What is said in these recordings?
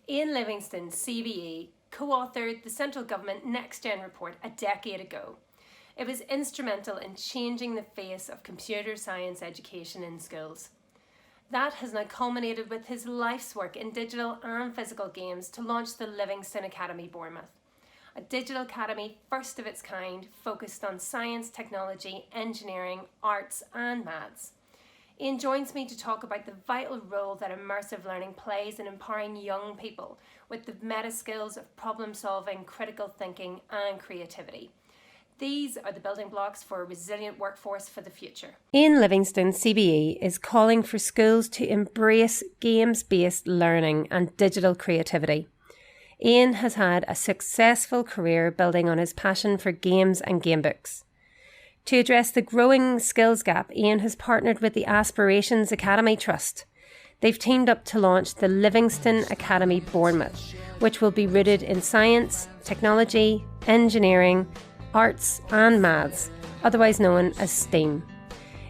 Ian Livingstone CBE co-authored the Central Government Next Gen report a decade ago. It was instrumental in changing the face of computer science education in schools. That has now culminated with his life's work in digital and physical games to launch the Livingstone Academy Bournemouth, a digital academy first of its kind focused on science, technology, engineering, arts and maths. Ian joins me to talk about the vital role that immersive learning plays in empowering young people with the meta skills of problem solving, critical thinking and creativity. These are the building blocks for a resilient workforce for the future. Ian Livingstone CBE is calling for schools to embrace games-based learning and digital creativity. Ian has had a successful career building on his passion for games and gamebooks. To address the growing skills gap, Ian has partnered with the Aspirations Academy Trust. They've teamed up to launch the Livingstone Academy Bournemouth, which will be rooted in science, technology, engineering, arts and maths, otherwise known as STEAM.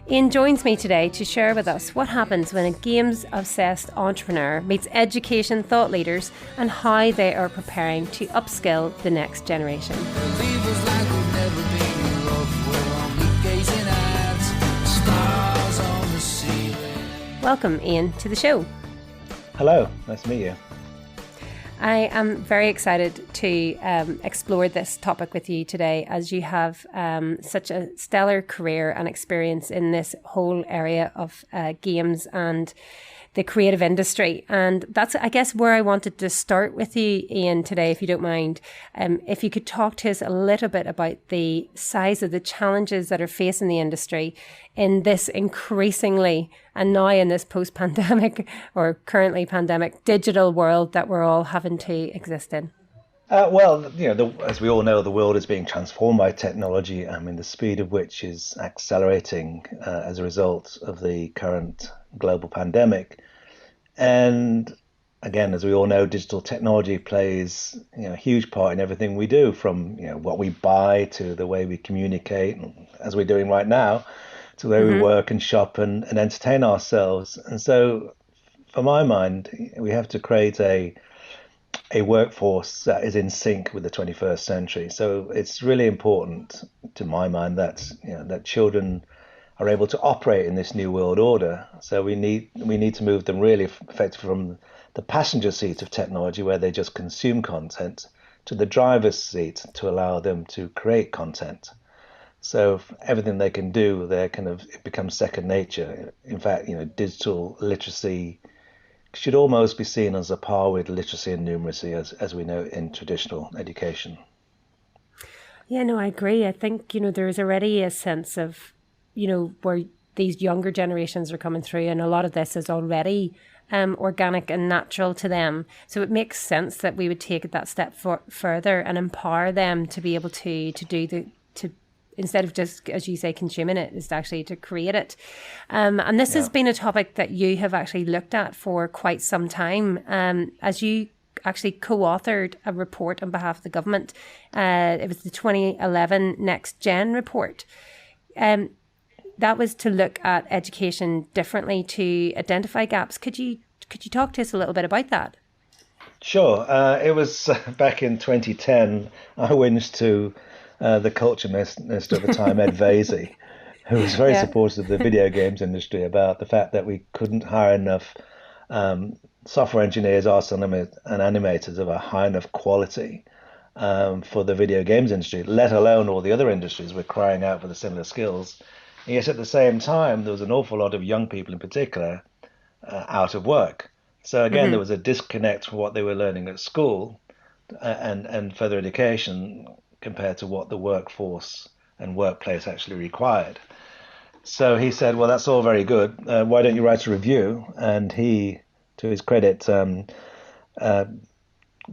Ian joins me today to share with us what happens when a games-obsessed entrepreneur meets education thought leaders and how they are preparing to upskill the next generation. Welcome, Ian, to the show. Hello, nice to meet you. I am very excited to explore this topic with you today, as you have such a stellar career and experience in this whole area of games and the creative industry. And that's, I guess, where I wanted to start with you, Ian, today, if you don't mind. If you could talk to us a little bit about the size of the challenges that are facing the industry in this increasingly, and now in this post-pandemic or currently pandemic digital world that we're all having to exist in. Well, as we all know, the world is being transformed by technology. I mean, the speed of which is accelerating as a result of the current global pandemic. And again, as we all know, digital technology plays a huge part in everything we do, from what we buy to the way we communicate, as we're doing right now, to the way we work and shop and entertain ourselves. And so, for my mind, we have to create a workforce that is in sync with the 21st century. So it's really important, to my mind, that that children are able to operate in this new world order. So we need to move them really effectively from the passenger seat of technology, where they just consume content, to the driver's seat to allow them to create content. So everything they can do, it becomes second nature. In fact, digital literacy should almost be seen as a par with literacy and numeracy, as we know in traditional education. Yeah, no, I agree. I think, there is already a sense of, where these younger generations are coming through, and a lot of this is already organic and natural to them. So it makes sense that we would take it that step further and empower them to be able to do instead of just, as you say, consuming it, is actually to create it. And this has been a topic that you have actually looked at for quite some time, as you actually co-authored a report on behalf of the government. It was the 2011 Next Gen report. That was to look at education differently, to identify gaps. Could you talk to us a little bit about that? Sure. It was back in 2010. I went to the culture minister at the time, Ed Vasey, who was very supportive of the video games industry, about the fact that we couldn't hire enough software engineers, artists and animators of a high enough quality for the video games industry, let alone all the other industries were crying out for the similar skills. And yet at the same time, there was an awful lot of young people in particular out of work. So again, there was a disconnect from what they were learning at school and further education compared to what the workforce and workplace actually required. So he said, well, that's all very good. Why don't you write a review? And he, to his credit,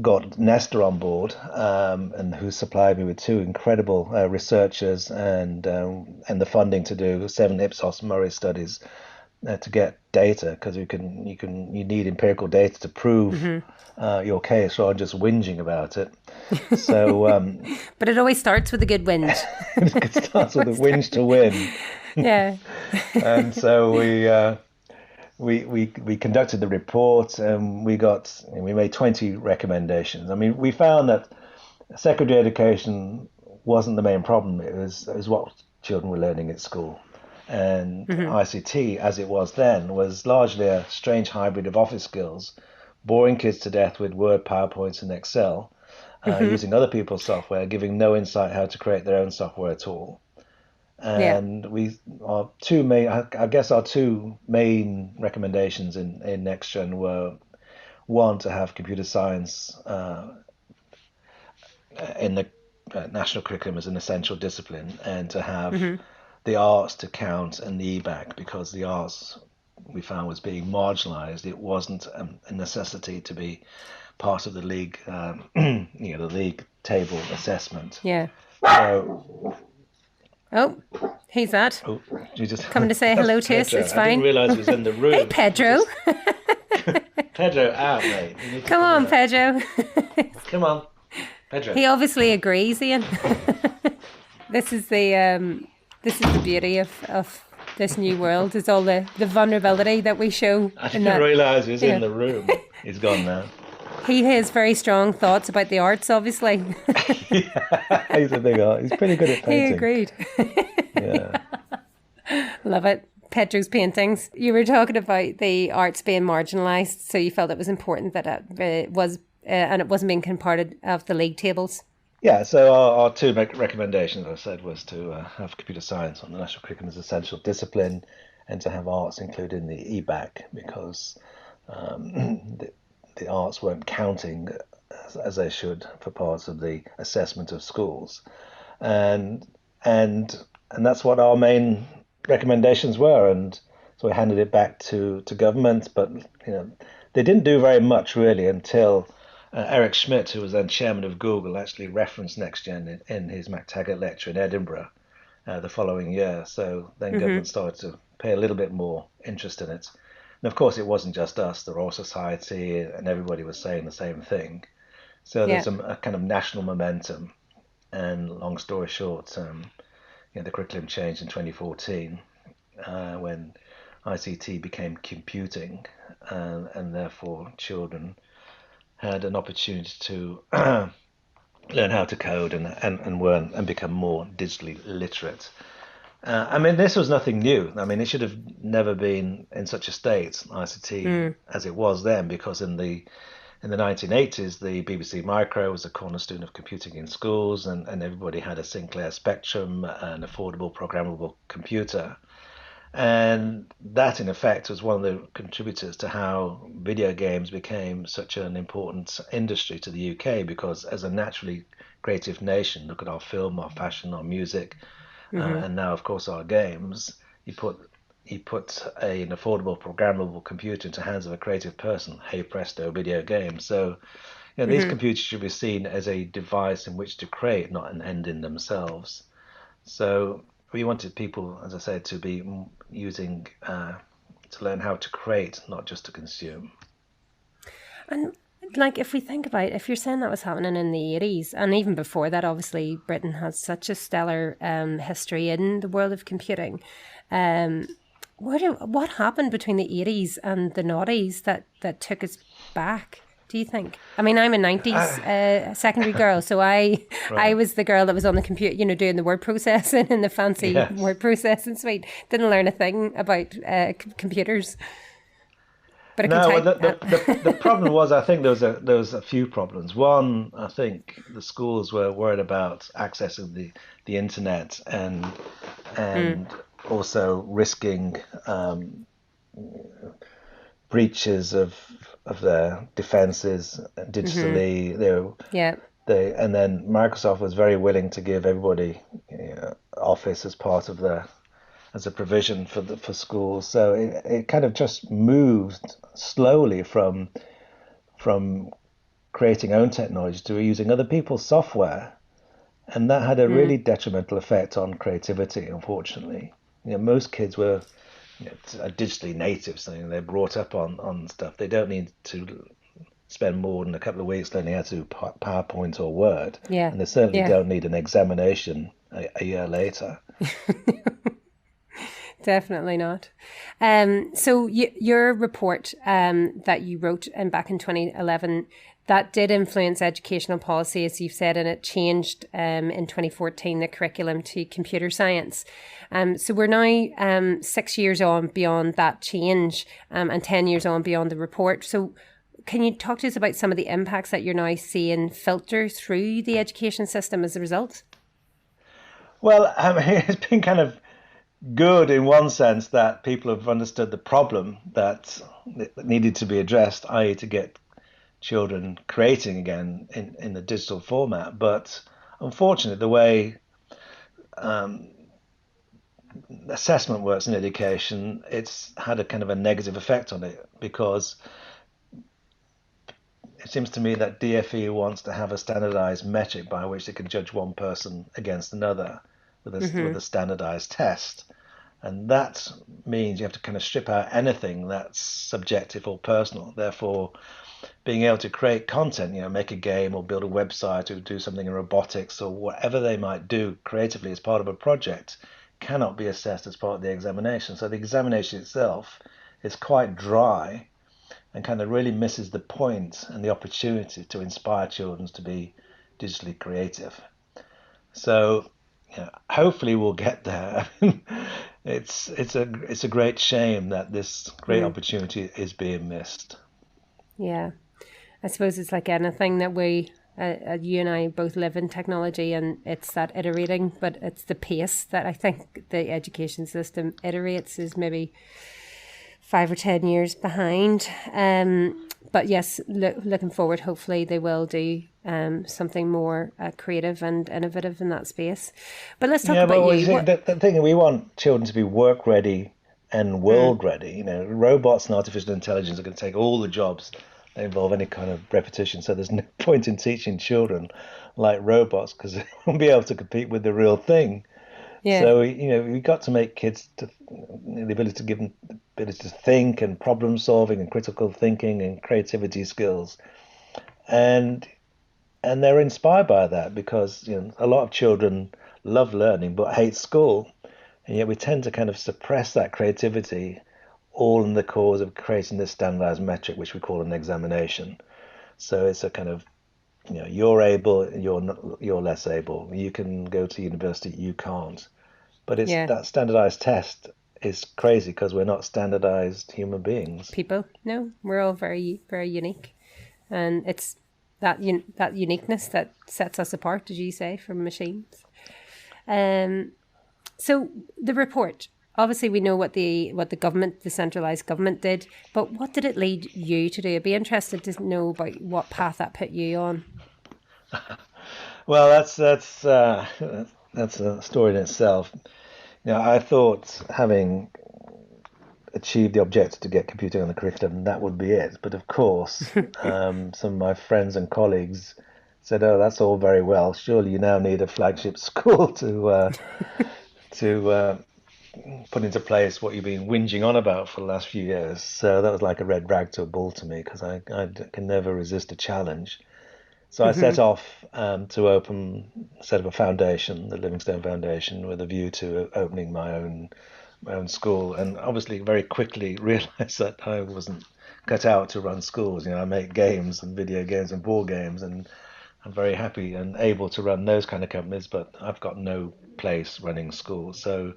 got Nesta on board, and who supplied me with two incredible researchers and the funding to do 7 Ipsos Murray studies to get data, because you need empirical data to prove your case, rather than just whinging about it. So, but it always starts with a good whinge. It starts with a whinge to win. Yeah. And so we conducted the report and we made 20 recommendations. I mean, we found that secondary education wasn't the main problem. It was what children were learning at school. And ICT, as it was then, was largely a strange hybrid of office skills, boring kids to death with Word, PowerPoints, and Excel, using other people's software, giving no insight how to create their own software at all. And our two main recommendations in Next Gen were, one, to have computer science in the national curriculum as an essential discipline, and to have the arts to count and the EBAC, because the arts we found was being marginalized. It wasn't a necessity to be part of the league, the league table assessment. Yeah. So, who's that? oh, you just Coming to say hello to us. Pedro. It's I fine. didn't realise he was in the room. Hey, Pedro. Pedro, out, mate. You need to Come on, out. Pedro. Come on, Pedro. He obviously agrees, Ian. This is the beauty of this new world, is all the vulnerability that we show. I didn't realise he was in the room. He's gone now. He has very strong thoughts about the arts, obviously. Yeah, he's a big art. He's pretty good at painting. He agreed. Yeah. Love it. Pedro's paintings. You were talking about the arts being marginalised, so you felt it was important that it was, and it wasn't being part of the league tables. Yeah, so our two recommendations, I said, was to have computer science on the national curriculum as essential discipline, and to have arts included in the EBAC, because the arts weren't counting as they should for parts of the assessment of schools, and that's what our main recommendations were. And so we handed it back to government, but they didn't do very much really until Eric Schmidt, who was then chairman of Google, actually referenced NextGen in his MacTaggart lecture in Edinburgh the following year. So then government started to pay a little bit more interest in it. And of course, it wasn't just us, the Royal Society, and everybody was saying the same thing. So there's a kind of national momentum. And long story short, the curriculum changed in 2014 when ICT became computing, and therefore children had an opportunity to learn how to code and become more digitally literate. I mean, this was nothing new. I mean, it should have never been in such a state, ICT, as it was then, because in the 1980s, the BBC Micro was a cornerstone of computing in schools, and everybody had a Sinclair Spectrum, an affordable programmable computer. And that, in effect, was one of the contributors to how video games became such an important industry to the UK, because as a naturally creative nation, look at our film, our fashion, our music, and now, of course, our games. You put an affordable programmable computer into the hands of a creative person, hey presto, video game. So these computers should be seen as a device in which to create, not an end in themselves. So we wanted people, as I said, to be using to learn how to create, not just to consume. And like, if we think about, if you're saying that was happening in the 80s, and even before that, obviously Britain has such a stellar history in the world of computing. What happened between the 80s and the noughties that took us back, do you think? I mean, I'm a 90s secondary girl, so I was the girl that was on the computer, doing the word processing in the fancy word processing suite. Didn't learn a thing about computers. But the problem was, I think there was a few problems. One, I think the schools were worried about accessing the internet and also risking breaches of their defenses digitally. And then Microsoft was very willing to give everybody Office as part of as a provision for schools. So it kind of just moved slowly from creating own technology to using other people's software, and that had a really detrimental effect on creativity. Unfortunately, most kids were digitally native, so they're brought up on stuff. They don't need to spend more than a couple of weeks learning how to do PowerPoint or Word, and they certainly don't need an examination a year later. definitely not. So your report that you wrote back in 2011, that did influence educational policy, as you've said, and it changed in 2014 the curriculum to computer science. So we're now 6 years on beyond that change and 10 years on beyond the report. So can you talk to us about some of the impacts that you're now seeing filter through the education system as a result? Well, it's been kind of good in one sense that people have understood the problem that needed to be addressed, i.e. to get children creating again in the digital format. But unfortunately, the way assessment works in education, it's had a kind of a negative effect on it, because it seems to me that DfE wants to have a standardized metric by which they can judge one person against another with a standardized test. And that means you have to kind of strip out anything that's subjective or personal. Therefore, being able to create content, make a game or build a website or do something in robotics or whatever they might do creatively as part of a project cannot be assessed as part of the examination. So the examination itself is quite dry and kind of really misses the point and the opportunity to inspire children to be digitally creative. So hopefully we'll get there. It's a great shame that this great opportunity is being missed. Yeah, I suppose it's like anything that we, you and I both live in technology, and it's that iterating, but it's the pace that I think the education system iterates is maybe 5 or 10 years behind. But yes, looking forward, hopefully they will do something more creative and innovative in that space. But let's talk about you. The thing, we want children to be work ready and world ready. Robots and artificial intelligence are going to take all the jobs that involve any kind of repetition. So there's no point in teaching children like robots, because they won't be able to compete with the real thing. Yeah. So we've got to make kids the ability to give them the ability to think and problem solving and critical thinking and creativity skills, and they're inspired by that, because a lot of children love learning but hate school, and yet we tend to kind of suppress that creativity, all in the cause of creating this standardized metric which we call an examination. So it's a kind of you're able, you're less able. You can go to university, you can't. But it's that standardized test is crazy, because we're not standardized human beings. People, no, we're all very, very unique, and it's that uniqueness that sets us apart, as you say, from machines. So the report, obviously, we know what the government, the centralised government, did, but what did it lead you to do? I'd be interested to know about what path that put you on. Well, that's a story in itself. I thought, having achieved the objective to get computing on the curriculum, that would be it. But of course, some of my friends and colleagues said, "Oh, that's all very well. Surely you now need a flagship school to put into place what you've been whinging on about for the last few years." So that was like a red rag to a bull to me, because I can never resist a challenge. So I set off to set up a foundation, the Livingstone Foundation, with a view to opening my own school, and obviously very quickly realised that I wasn't cut out to run schools. I make games and video games and board games, and I'm very happy and able to run those kind of companies, but I've got no place running schools. So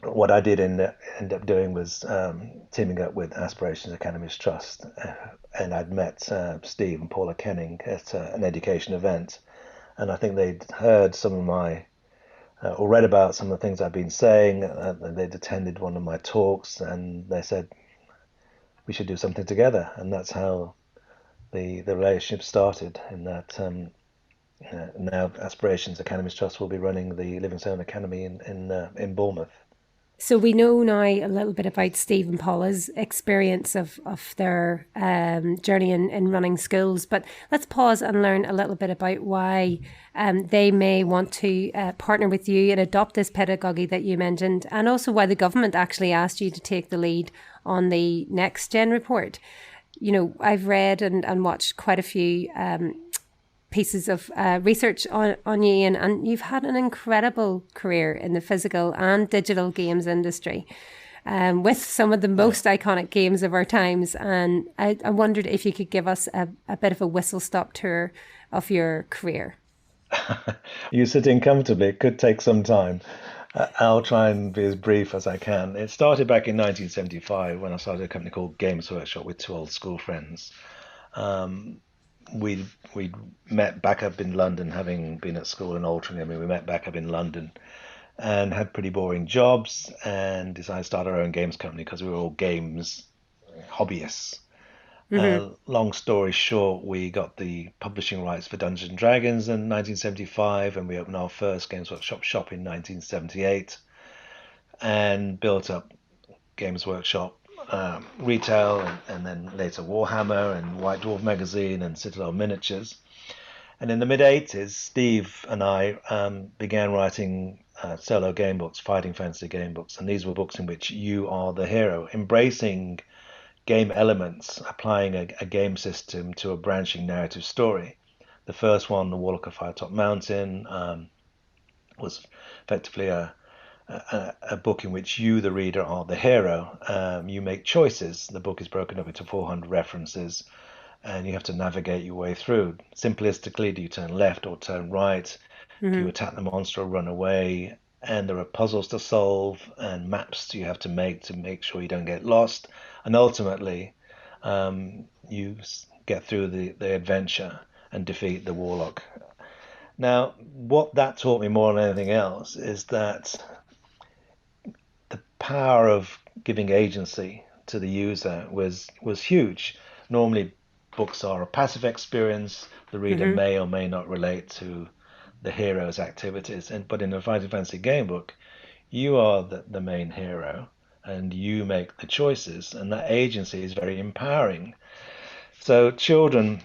what I did end up doing was teaming up with Aspirations Academies Trust, and I'd met Steve and Paula Kenning at an education event, and I think they'd heard some of my or read about some of the things I've been saying. They'd attended one of my talks, and they said we should do something together, and that's how the relationship started. In that now Aspirations Academies Trust will be running the Livingstone Academy in Bournemouth. So we know now a little bit about Steve and Paula's experience of their journey in running schools, but let's pause and learn a little bit about why they may want to partner with you and adopt this pedagogy that you mentioned, and also why the government actually asked you to take the lead on the Next Gen report. I've read and watched quite a few pieces of research on you, and you've had an incredible career in the physical and digital games industry, with some of the most iconic games of our times. And I wondered if you could give us a bit of a whistle-stop tour of your career. You're sitting comfortably. It could take some time. I'll try and be as brief as I can. It started back in 1975 when I started a company called Games Workshop with two old school friends. We met back up in London, having been at school in Altrincham. We met back up in London and had pretty boring jobs, and decided to start our own games company because we were all games hobbyists. Long story short, we got the publishing rights for Dungeons and Dragons in 1975, and we opened our first Games Workshop shop in 1978, and built up Games Workshop retail, and then later Warhammer and White Dwarf magazine and Citadel Miniatures. And in the mid-80s, Steve and I began writing solo game books, fighting fantasy game books, and these were books in which you are the hero, embracing game elements, applying a game system to a branching narrative story. The first one, The Warlock of Firetop Mountain, was effectively a book in which you, the reader, are the hero. You make choices. The book is broken up into 400 references, and you have to navigate your way through. Simplistically, do you turn left or turn right? Do you attack the monster or run away? And there are puzzles to solve and maps you have to make sure you don't get lost. And ultimately, you get through the adventure and defeat the warlock. Now, what that taught me more than anything else is that the power of giving agency to the user was huge. Normally, books are a passive experience. The reader may or may not relate to the hero's activities, but in a fighting fantasy game book, you are the main hero, and you make the choices, and that agency is very empowering. So children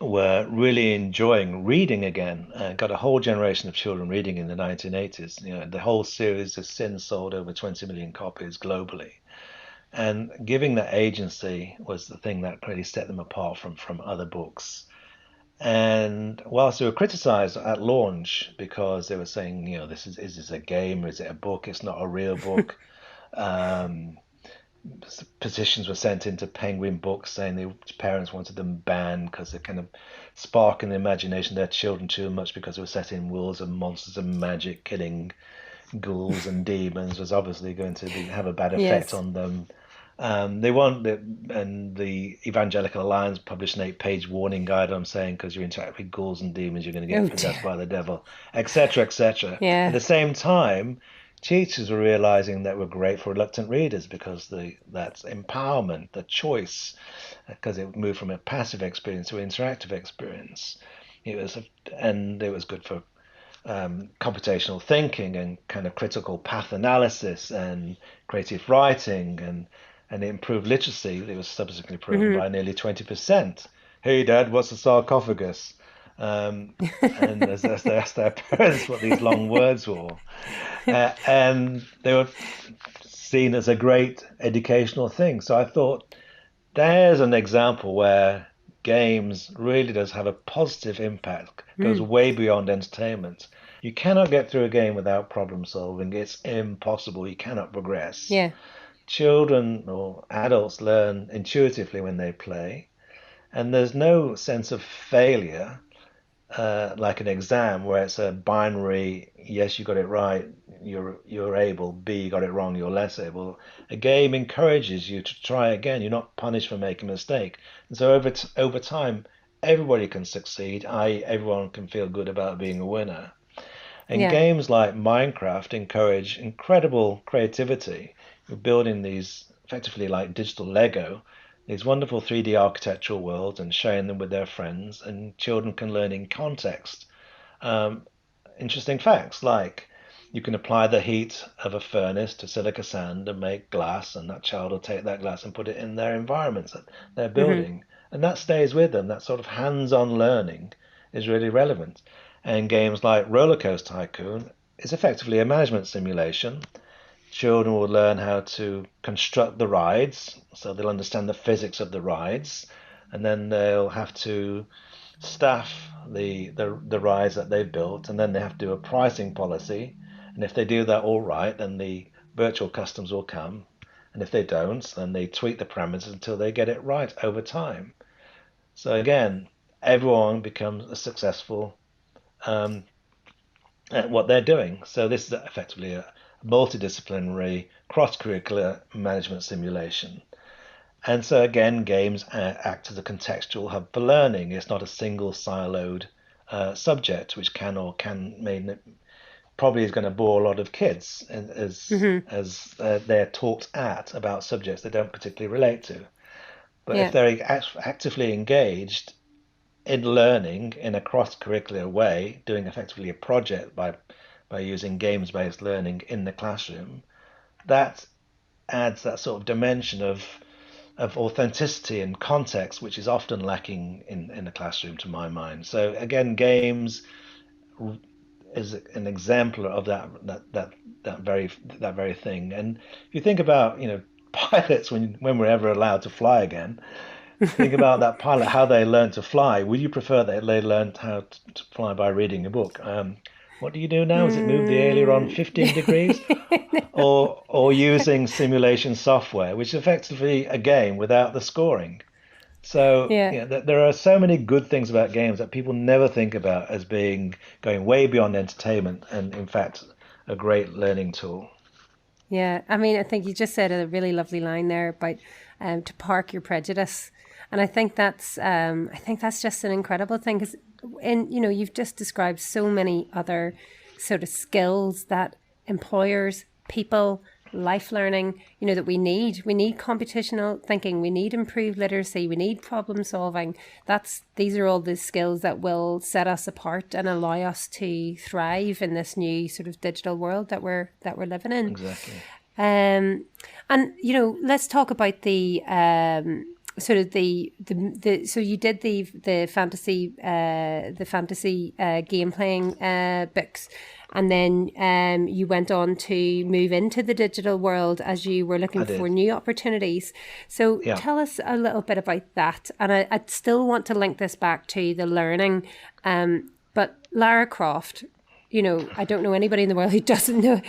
were really enjoying reading again, and got a whole generation of children reading in the 1980s. The whole series of Sin sold over 20 million copies globally, and giving that agency was the thing that really set them apart from other books. And whilst they were criticized at launch because they were saying, is this a game or is it a book? It's not a real book. Petitions were sent into Penguin Books saying the parents wanted them banned because they're kind of sparking the imagination of their children too much, because they were set in worlds of monsters and magic, killing ghouls and demons was obviously going to have a bad effect on them. They want and the Evangelical Alliance published an 8-page warning guide on saying because you interact with ghouls and demons, you're going to get possessed by the devil, etc., etc. At the same time, teachers were realizing that were great for reluctant readers because that's empowerment, the choice, because it moved from a passive experience to an interactive experience. It was good for computational thinking and kind of critical path analysis and creative writing, and it improved literacy. It was subsequently proven by nearly 20%. Hey, Dad, what's a sarcophagus? And as they asked their parents what these long words were. And they were seen as a great educational thing. So I thought, there's an example where games really does have a positive impact, goes way beyond entertainment. You cannot get through a game without problem solving. It's impossible. You cannot progress. Yeah. Children or adults learn intuitively when they play, and there's no sense of failure like an exam where it's a binary, yes, you got it right, you're able, B, you got it wrong, you're less able. A game encourages you to try again. You're not punished for making a mistake. And so over time, everybody can succeed, i.e. everyone can feel good about being a winner. And games like Minecraft encourage incredible creativity. You're building these effectively like digital Lego, these wonderful 3D architectural worlds, and sharing them with their friends, and children can learn in context. Interesting facts like you can apply the heat of a furnace to silica sand and make glass, and that child will take that glass and put it in their environments that they're building. And that stays with them. That sort of hands-on learning is really relevant. And games like Roller Coaster Tycoon is effectively a management simulation. Children will learn how to construct the rides, so they'll understand the physics of the rides, and then they'll have to staff the rides that they've built, and then they have to do a pricing policy. And if they do that all right, then the virtual customers will come. And if they don't, then they tweak the parameters until they get it right over time. So again, everyone becomes a successful at what they're doing. So this is effectively a multidisciplinary, cross-curricular management simulation. And so again, games act as a contextual hub for learning. It's not a single siloed subject, which probably is going to bore a lot of kids as they're talked at about subjects they don't particularly relate to. But if they're actively engaged in learning in a cross-curricular way, doing effectively a project by using games-based learning in the classroom, that adds that sort of dimension of authenticity and context, which is often lacking in the classroom, to my mind. So again, games is an exemplar of that very thing. And if you think about pilots when we're ever allowed to fly again, think about that pilot, how they learned to fly. Would you prefer that they learned how to fly by reading a book? What do you do now? Is it move the aileron 15 degrees? Or using simulation software, which is effectively a game without the scoring. So there are so many good things about games that people never think about as going way beyond entertainment and, in fact, a great learning tool. Yeah, I mean, I think you just said a really lovely line there about to park your prejudice. And I think that's just an incredible thing, because you've just described so many other sort of skills that employers, people, life learning, that we need. We need computational thinking, we need improved literacy, we need problem solving. These are all the skills that will set us apart and allow us to thrive in this new sort of digital world that we're living in. Exactly. And let's talk about the sort of the so you did the fantasy game playing books, and then you went on to move into the digital world as you were looking for new opportunities. So tell us a little bit about that. And I still want to link this back to the learning, but Lara Croft, I don't know anybody in the world who doesn't know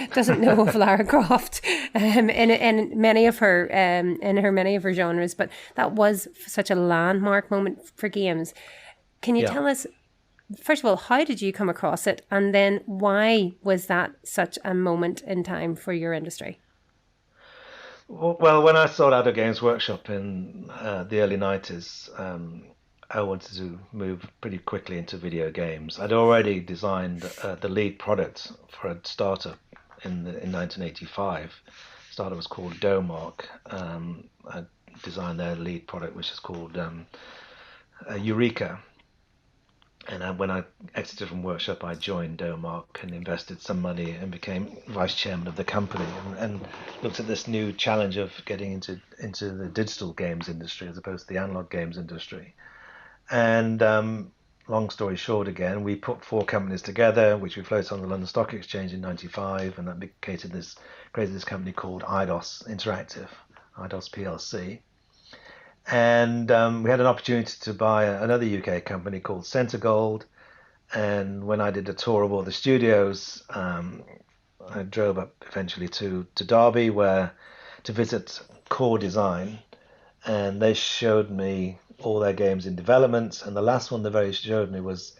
of Lara Croft in many of her genres. But that was such a landmark moment for games. Can you tell us, first of all, how did you come across it, and then why was that such a moment in time for your industry? Well, when I started out at Games Workshop in the early 90s, I wanted to move pretty quickly into video games. I'd already designed the lead product for a startup in 1985. Startup was called Domark. I designed their lead product, which is called Eureka. And when I exited from Workshop, I joined Domark and invested some money and became vice chairman of the company, and looked at this new challenge of getting into the digital games industry as opposed to the analog games industry. And long story short, again, we put 4 companies together, which we floated on the London Stock Exchange in '95, and that created this company called IDOS Interactive, IDOS PLC. And we had an opportunity to buy another UK company called Centre Gold. And when I did a tour of all the studios, I drove up eventually to Derby to visit Core Design, and they showed me all their games in development. And the last one they showed me was,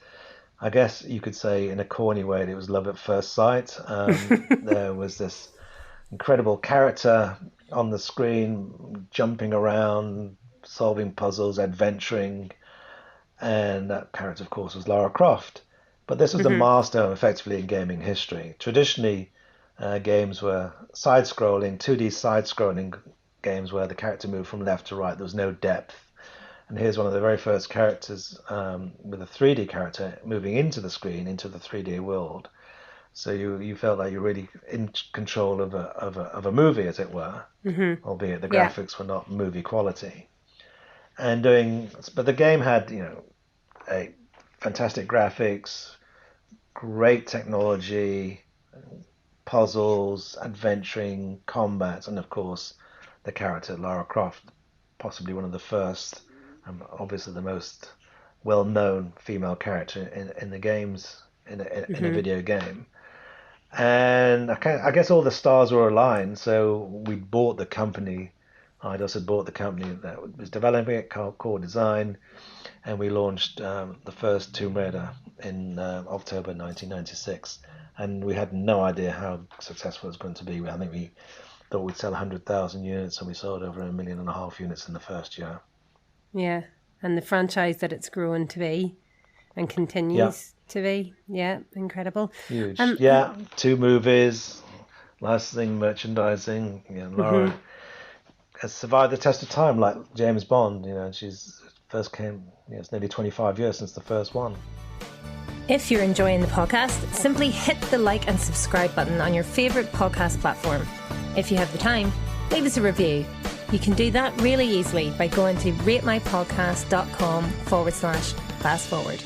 I guess you could say in a corny way, it was love at first sight. There was this incredible character on the screen, jumping around, solving puzzles, adventuring, and that character, of course, was Lara Croft. But this was the milestone, effectively, in gaming history. Traditionally, games were side-scrolling, 2D side-scrolling games where the character moved from left to right. There was no depth. And here's one of the very first characters with a 3D character moving into the screen, into the 3D world. So you felt like you're really in control of a movie, as it were, albeit the graphics were not movie quality. But the game had, a fantastic graphics, great technology, puzzles, adventuring, combat, and of course the character Lara Croft, possibly one of the first, obviously the most well-known female character in the games, in a video game. And I guess all the stars were aligned, so we bought the company. Eidos had bought the company that was developing it, called Core Design, and we launched the first Tomb Raider in October 1996. And we had no idea how successful it was going to be. I think we thought we'd sell 100,000 units, and we sold over 1.5 million units in the first year. Yeah, and the franchise that it's grown to be and continues to be. Yeah, incredible. Huge. 2 movies, licensing, merchandising. Laura has survived the test of time like James Bond. She's first came, it's nearly 25 years since the first one. If you're enjoying the podcast, simply hit the like and subscribe button on your favourite podcast platform. If you have the time, leave us a review. You can do that really easily by going to ratemypodcast.com/fastforward.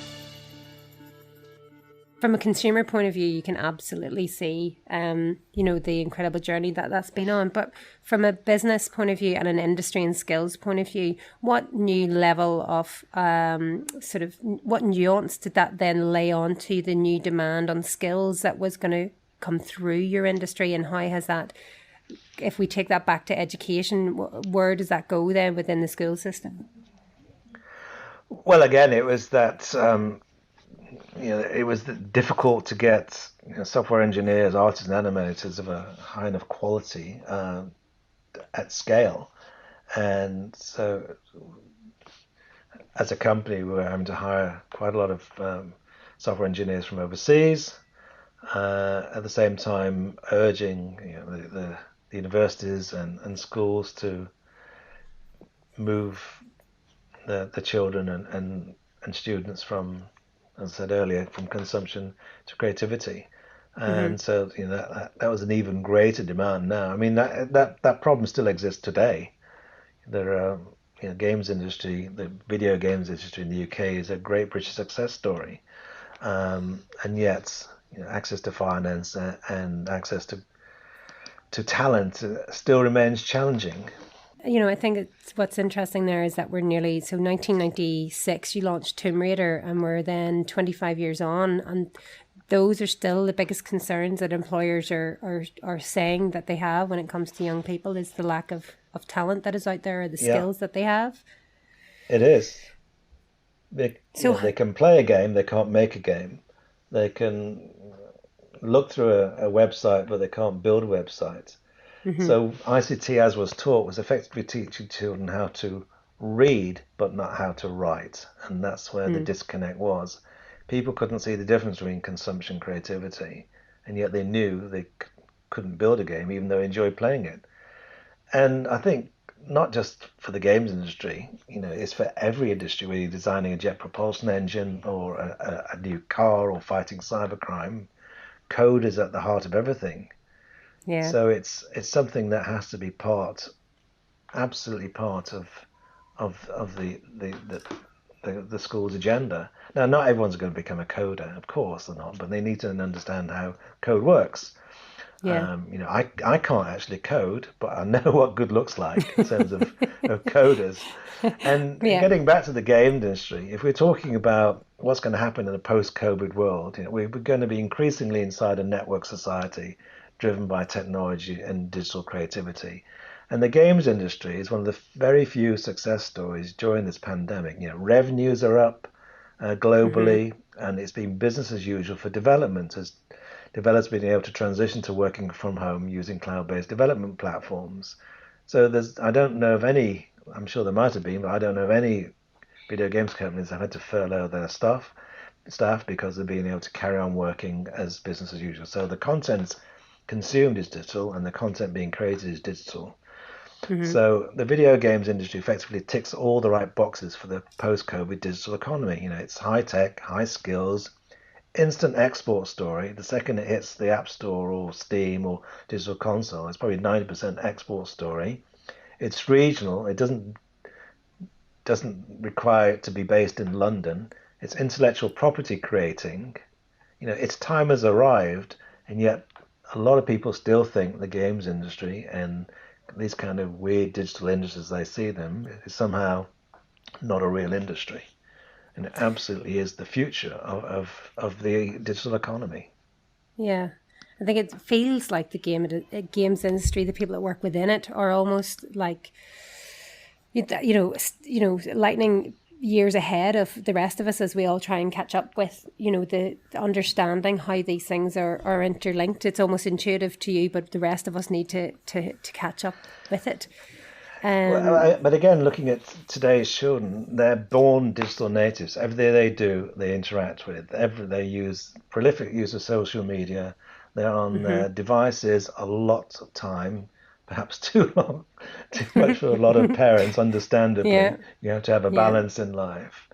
From a consumer point of view, you can absolutely see, the incredible journey that's been on. But from a business point of view and an industry and skills point of view, what new level of what nuance did that then lay on to the new demand on skills that was going to come through your industry? And how has that, if we take that back to education, where does that go then within the school system? Well, again, it was that... it was difficult to get software engineers, artists, and animators of a high enough quality at scale, and so as a company, we were having to hire quite a lot of software engineers from overseas. At the same time, urging the universities and schools to move the children and students from, as I said earlier, from consumption to creativity. And so that was an even greater demand now. I mean, that problem still exists today. There are games industry, the video games industry in the UK is a great British success story, and yet access to finance and access to talent still remains challenging. I think what's interesting there is that we're 1996 you launched Tomb Raider, and we're then 25 years on, and those are still the biggest concerns that employers are saying that they have when it comes to young people, is the lack of talent that is out there, or the skills that they have. It is. They can play a game, they can't make a game. They can look through a website, but they can't build a website. So ICT, as was taught, was effectively teaching children how to read, but not how to write. And that's where the disconnect was. People couldn't see the difference between consumption and creativity, and yet they knew they couldn't build a game, even though they enjoyed playing it. And I think not just for the games industry, it's for every industry, whether you're designing a jet propulsion engine or a new car or fighting cybercrime. Code is at the heart of everything. Yeah. So it's something that has to be absolutely part of the school's agenda. Now, not everyone's going to become a coder, of course they're not, but they need to understand how code works. Yeah. I can't actually code, but I know what good looks like in terms of coders. And getting back to the game industry, if we're talking about what's going to happen in a post-COVID world, we're going to be increasingly inside a network society driven by technology and digital creativity. And the games industry is one of the very few success stories during this pandemic. Revenues are up globally, and it's been business as usual for development, as developers being able to transition to working from home using cloud-based development platforms. So I don't know of any, I'm sure there might have been, but I don't know of any video games companies that have had to furlough their staff because they're being able to carry on working as business as usual. So the content consumed is digital, and the content being created is digital. So the video games industry effectively ticks all the right boxes for the post-COVID digital economy. It's high tech, high skills, instant export story. The second it hits the App Store or Steam or digital console, it's probably 90% export story. It's regional. It doesn't require it to be based in London. It's intellectual property creating. Its time has arrived, and yet a lot of people still think the games industry and these kind of weird digital industries, they see them, is somehow not a real industry. and it absolutely is the future of the digital economy. Yeah. I think it feels like the games industry, the people that work within it are almost like, lightning years ahead of the rest of us as we all try and catch up with, the understanding how these things are interlinked. It's almost intuitive to you, but the rest of us need to catch up with it. But again, looking at today's children, they're born digital natives. Everything they do, they interact with. They use prolific use of social media. They're on their devices a lot of time, perhaps too long, too much for a lot of parents, understandably. Yeah. You have to have a balance in life.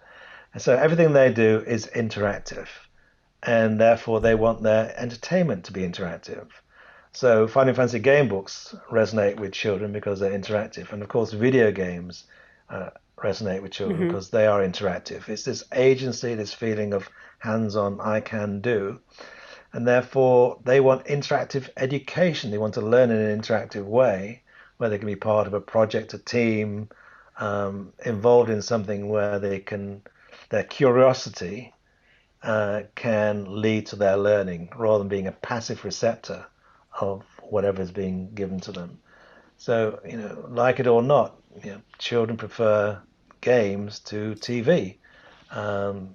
And so everything they do is interactive, and therefore they want their entertainment to be interactive. So Final Fantasy game books resonate with children because they're interactive. And of course, video games resonate with children because they are interactive. It's this agency, this feeling of hands-on, I can do. And therefore, they want interactive education. They want to learn in an interactive way, where they can be part of a project, a team, involved in something where their curiosity can lead to their learning, rather than being a passive receptor of whatever is being given to them. So, like it or not, children prefer games to TV.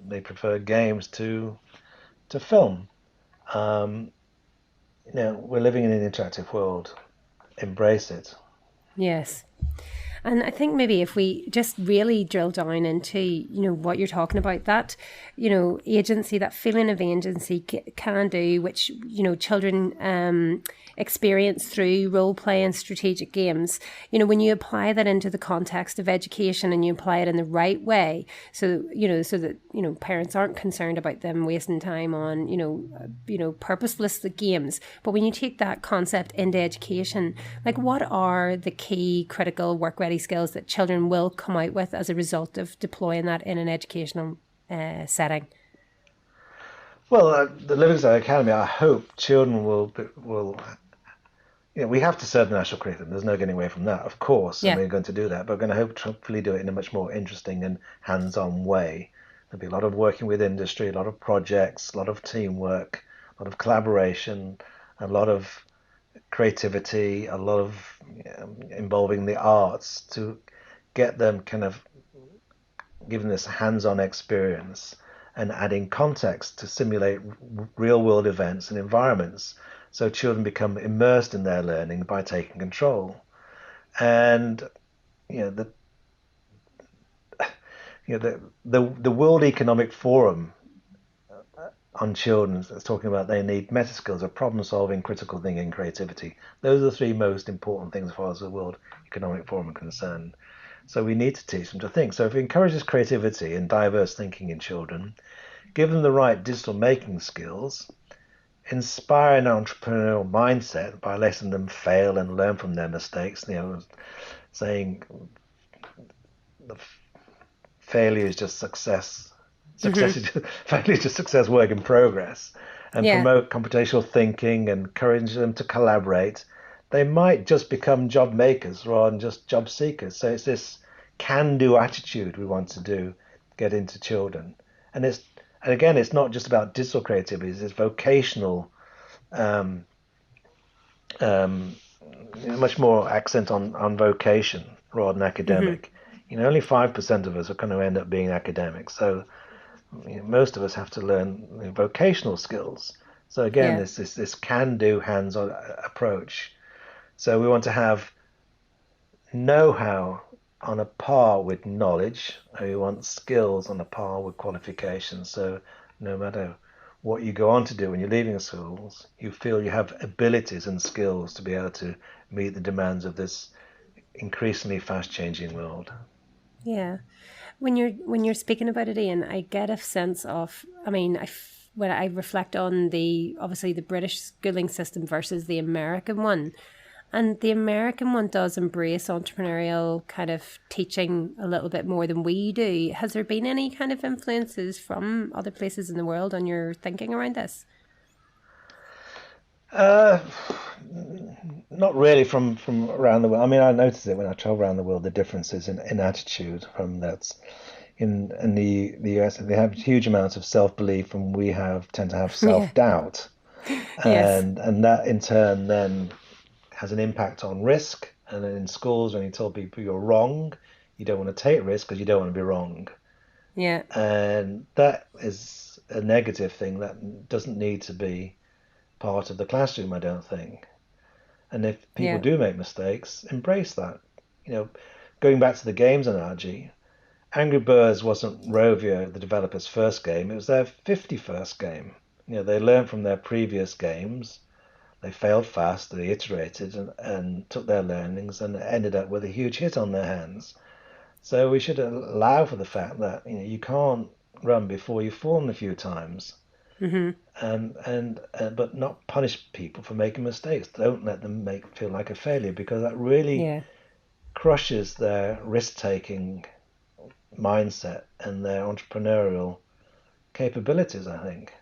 They prefer games to film. We're living in an interactive world. Embrace it. Yes. And I think maybe if we just really drill down into, what you're talking about, that, agency, that feeling of agency can do, which, children experience through role play and strategic games. When you apply that into the context of education and you apply it in the right way, so that, parents aren't concerned about them wasting time on, purposeless games. But when you take that concept into education, like, what are the key critical work-ready skills that children will come out with as a result of deploying that in an educational setting? Well, the Livingstone Academy, I hope children will we have to serve the national curriculum. There's no getting away from that, of course, and we're going to do that. But we're going to hopefully do it in a much more interesting and hands-on way. There'll be a lot of working with industry, a lot of projects, a lot of teamwork, a lot of collaboration, a lot of creativity, a lot of involving the arts to get them kind of given this hands-on experience and adding context to simulate real-world events and environments, so children become immersed in their learning by taking control. And the World Economic Forum on children is talking about they need meta skills of problem solving, critical thinking, creativity. Those are the three most important things as far as the World Economic Forum are concerned. So we need to teach them to think. So if it encourages creativity and diverse thinking in children, give them the right digital making skills, inspire an entrepreneurial mindset by letting them fail and learn from their mistakes. Saying the failure is just success. Failure is just success, work in progress. And promote computational thinking and encourage them to collaborate. They might just become job makers rather than just job seekers. So it's this can-do attitude we want to get into children. And again, it's not just about digital creativity, it's vocational, much more accent on vocation rather than academic. Only 5% of us are going to end up being academics. So most of us have to learn vocational skills. So again, this can-do, hands-on approach. So we want to have know-how on a par with knowledge, and we want skills on a par with qualifications. So no matter what you go on to do when you're leaving schools, you feel you have abilities and skills to be able to meet the demands of this increasingly fast-changing world. Yeah. When you're speaking about it, Ian, I get a sense of, when I reflect on obviously the British schooling system versus the American one, and the American one does embrace entrepreneurial kind of teaching a little bit more than we do. Has there been any kind of influences from other places in the world on your thinking around this? Uh, Not really from around the world. I mean, I notice it when I travel around the world, the differences in attitude from that's in the US. They have huge amounts of self-belief, and we have tend to have Yeah. self-doubt, Yes. and that in turn then has an impact on risk. And in schools, when you tell people you're wrong, you don't want to take risks because you don't want to be wrong. Yeah. And that is a negative thing that doesn't need to be part of the classroom, I don't think. And if people Yeah. do make mistakes, embrace that. You know, going back to the games analogy, Angry Birds wasn't Rovio, the developer's first game, it was their 51st game. You know, they learned from their previous games, they failed fast, they iterated and took their learnings and ended up with a huge hit on their hands. So we should allow for the fact that you can't run before you've fallen a few times, Mm-hmm. and but not punish people for making mistakes. Don't let them feel like a failure because that really Yeah. crushes their risk-taking mindset and their entrepreneurial capabilities, I think.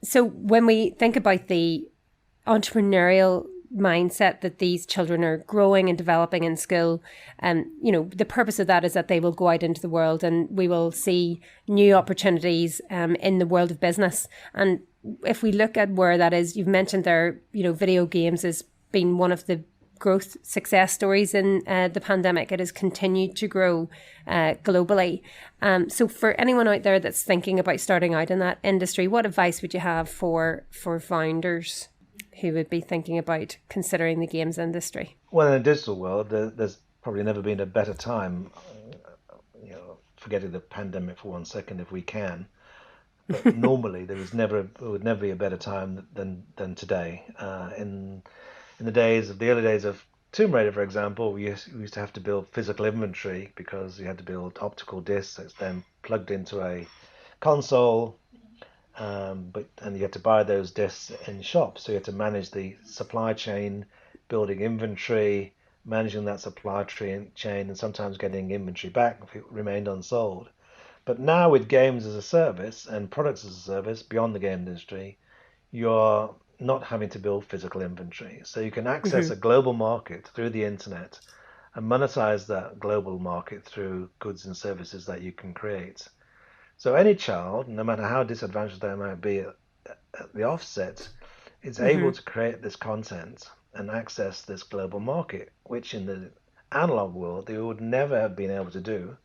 So when we think about the entrepreneurial mindset that these children are growing and developing in school, the purpose of that is that they will go out into the world and we will see new opportunities in the world of business. And if we look at where that is, you've mentioned there, video games has been one of the growth success stories in the pandemic. It has continued to grow globally. So for anyone out there that's thinking about starting out in that industry, what advice would you have for founders who would be thinking about considering the games industry? Well, in a digital world, there's probably never been a better time, forgetting the pandemic for 1 second if we can. But normally there would never be a better time than today. In the early days of Tomb Raider, for example, we used to have to build physical inventory because you had to build optical discs that's then plugged into a console. And you had to buy those discs in shops, so you had to manage the supply chain, building inventory, managing that supply chain, and sometimes getting inventory back if it remained unsold. But now with games as a service and products as a service beyond the game industry, you're not having to build physical inventory. So you can access Mm-hmm. a global market through the internet and monetize that global market through goods and services that you can create. So any child, no matter how disadvantaged they might be at the offset, is able Mm-hmm. to create this content and access this global market, which in the analog world they would never have been able to do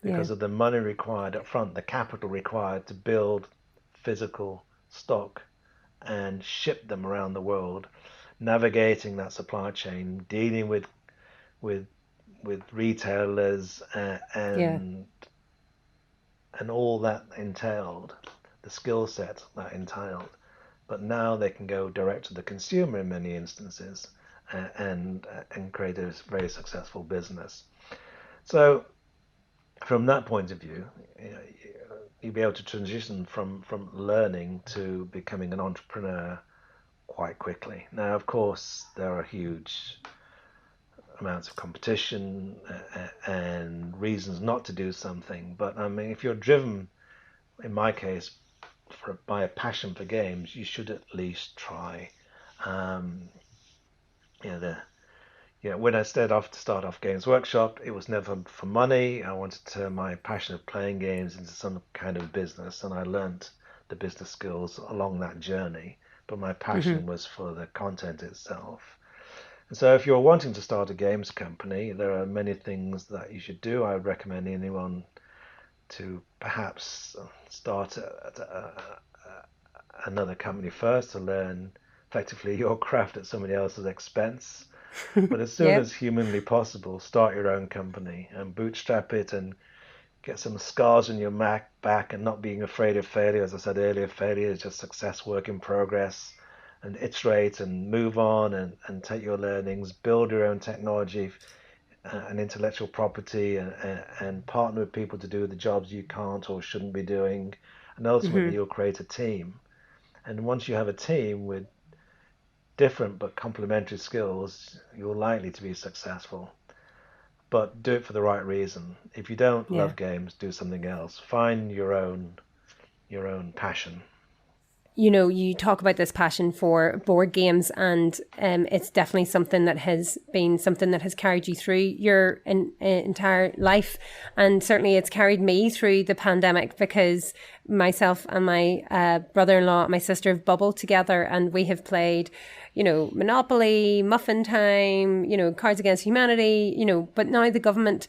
Yeah. because of the money required up front, the capital required to build physical stock and ship them around the world, navigating that supply chain, dealing with with retailers Yeah. and all that entailed, the skill set that entailed. But now they can go direct to the consumer in many instances and create a very successful business. So from that point of view, you'll be able to transition from learning to becoming an entrepreneur quite quickly. Now, of course, there are huge amounts of competition and reasons not to do something. But I mean, if you're driven, in my case, by a passion for games, you should at least try. Um, you know, when I start off Games Workshop, it was never for money. I wanted to turn my passion of playing games into some kind of business, and I learnt the business skills along that journey. But my Mm-hmm. passion was for the content itself. And so, if you're wanting to start a games company, there are many things that you should do. I would recommend anyone to perhaps start another company first to learn effectively your craft at somebody else's expense. But as soon Yeah. as humanly possible, start your own company and bootstrap it and get some scars on your back and not being afraid of failure. As I said earlier, failure is just success, work in progress, and iterate and move on and take your learnings, build your own technology and intellectual property and partner with people to do the jobs you can't or shouldn't be doing. And ultimately, Mm-hmm. you'll create a team. And once you have a team with different but complementary skills, you're likely to be successful. But do it for the right reason. If you don't Yeah. love games, do something else. Find your own passion. you talk about this passion for board games, and it's definitely something that has carried you through your entire life. And certainly it's carried me through the pandemic, because myself and my brother-in-law, my sister, have bubbled together, and we have played, Monopoly, Muffin Time, Cards Against Humanity, but now the government,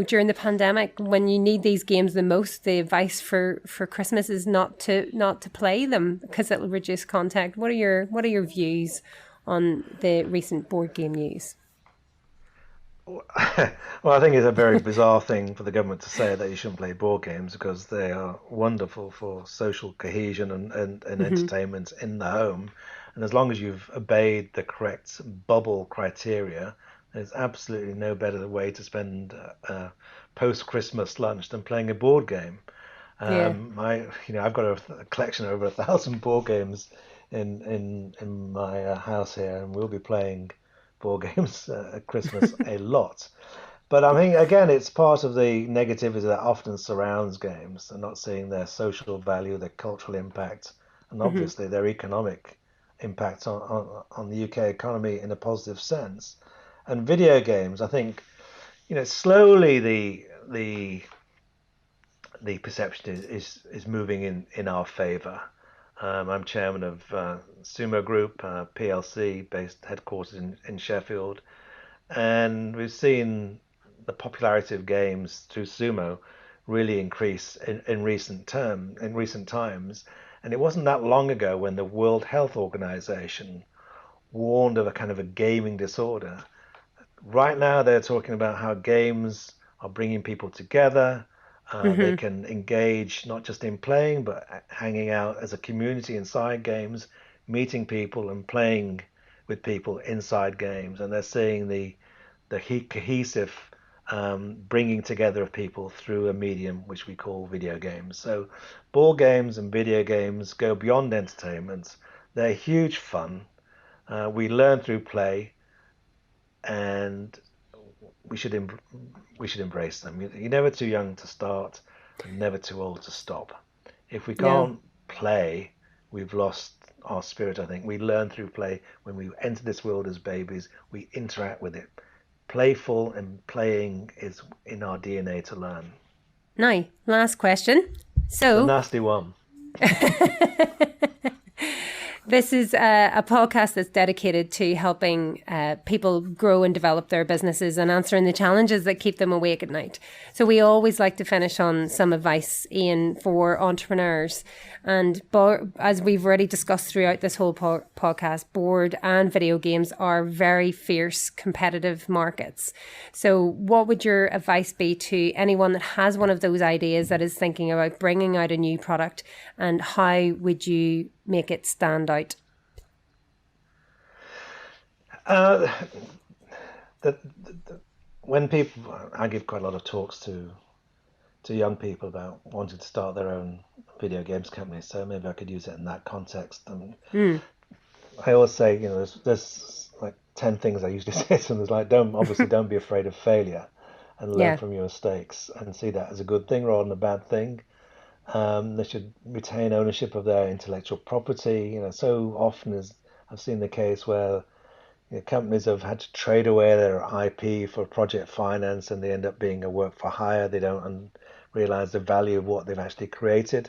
during the pandemic, when you need these games the most, the advice for Christmas is not to play them because it'll reduce contact. What are your views on the recent board game news? Well, I think it's a very bizarre thing for the government to say that you shouldn't play board games, because they are wonderful for social cohesion and entertainment in the home. And as long as you've obeyed the correct bubble criteria, there's absolutely no better way to spend a post-Christmas lunch than playing a board game. I've got a collection of over 1,000 board games in my house here, and we'll be playing board games at Christmas a lot. But I mean, again, it's part of the negativity that often surrounds games, and not seeing their social value, their cultural impact, and obviously their economic impact on the UK economy in a positive sense. And video games, I think, slowly the perception is moving in our favour. I'm chairman of Sumo Group PLC, based headquarters in Sheffield, and we've seen the popularity of games through Sumo really increase in recent times. And it wasn't that long ago when the World Health Organization warned of a kind of a gaming disorder. Right now, they're talking about how games are bringing people together. They can engage not just in playing, but hanging out as a community inside games, meeting people and playing with people inside games. And they're seeing the cohesive bringing together of people through a medium which we call video games. So board games and video games go beyond entertainment. They're huge fun. We learn through play, and we should embrace them. You're never too young to start, and never too old to stop. If we can't play, we've lost our spirit, I think. We learn through play. When we enter this world as babies, we interact with it. Playful and playing is in our DNA to learn. Now, last question. So, the nasty one. This is a podcast that's dedicated to helping people grow and develop their businesses and answering the challenges that keep them awake at night. So we always like to finish on some advice, Ian, for entrepreneurs. And as we've already discussed throughout this whole podcast, board and video games are very fierce competitive markets. So what would your advice be to anyone that has one of those ideas that is thinking about bringing out a new product, and how would you make it stand out? When people, I give quite a lot of talks to young people about wanting to start their own video games company, so maybe I could use it in that context. And I always say, there's like 10 things I usually say to them. There's like, don't be afraid of failure, and learn from your mistakes, and see that as a good thing rather than a bad thing. They should retain ownership of their intellectual property. So often as I've seen the case where companies have had to trade away their IP for project finance, and they end up being a work for hire. They don't realize the value of what they've actually created.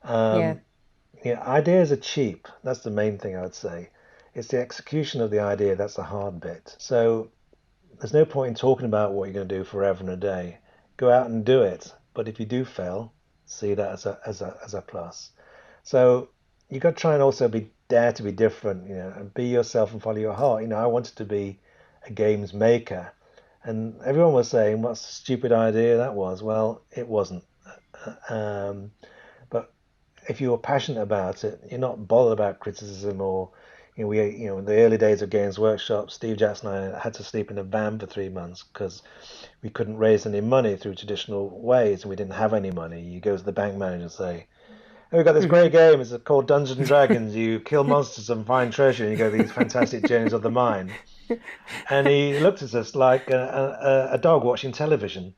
Ideas are cheap. That's the main thing I would say. It's the execution of the idea that's the hard bit. So there's no point in talking about what you're going to do forever and a day. Go out and do it. But if you do fail, see that as a plus. So you got to try and also dare to be different, and be yourself and follow your heart. I wanted to be a games maker, and everyone was saying, "What a stupid idea that was." Well, it wasn't. But if you were passionate about it, you're not bothered about criticism or, in the early days of Games Workshop, Steve Jackson and I had to sleep in a van for 3 months because we couldn't raise any money through traditional ways, and we didn't have any money. You go to the bank manager and say, "Oh, we've got this great game. It's called Dungeons and Dragons. You kill monsters and find treasure, and you go these fantastic journeys of the mind." And he looked at us like a dog watching television.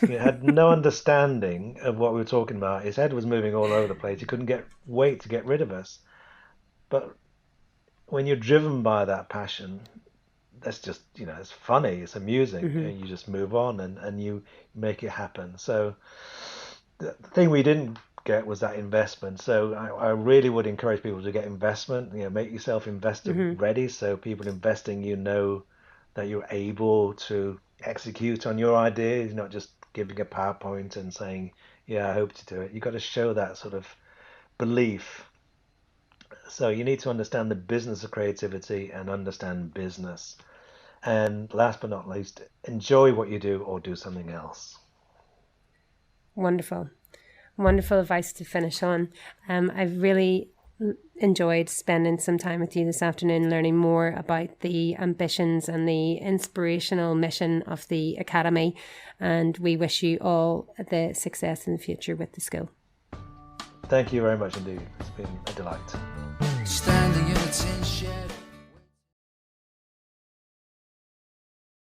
He had no understanding of what we were talking about. His head was moving all over the place. He couldn't wait to get rid of us. But when you're driven by that passion, that's just, it's funny, it's amusing, and you just move on and you make it happen. So the thing we didn't get was that investment. So I really would encourage people to get investment. Make yourself investor ready, so people investing, that you're able to execute on your ideas, not just giving a PowerPoint and saying, yeah, I hope to do it. You've got to show that sort of belief. So you need to understand the business of creativity and understand business. And last but not least, enjoy what you do or do something else. Wonderful. Wonderful advice to finish on. I've really enjoyed spending some time with you this afternoon, learning more about the ambitions and the inspirational mission of the Academy. And we wish you all the success in the future with the school. Thank you very much indeed. It's been a delight. Standing in a tin shed.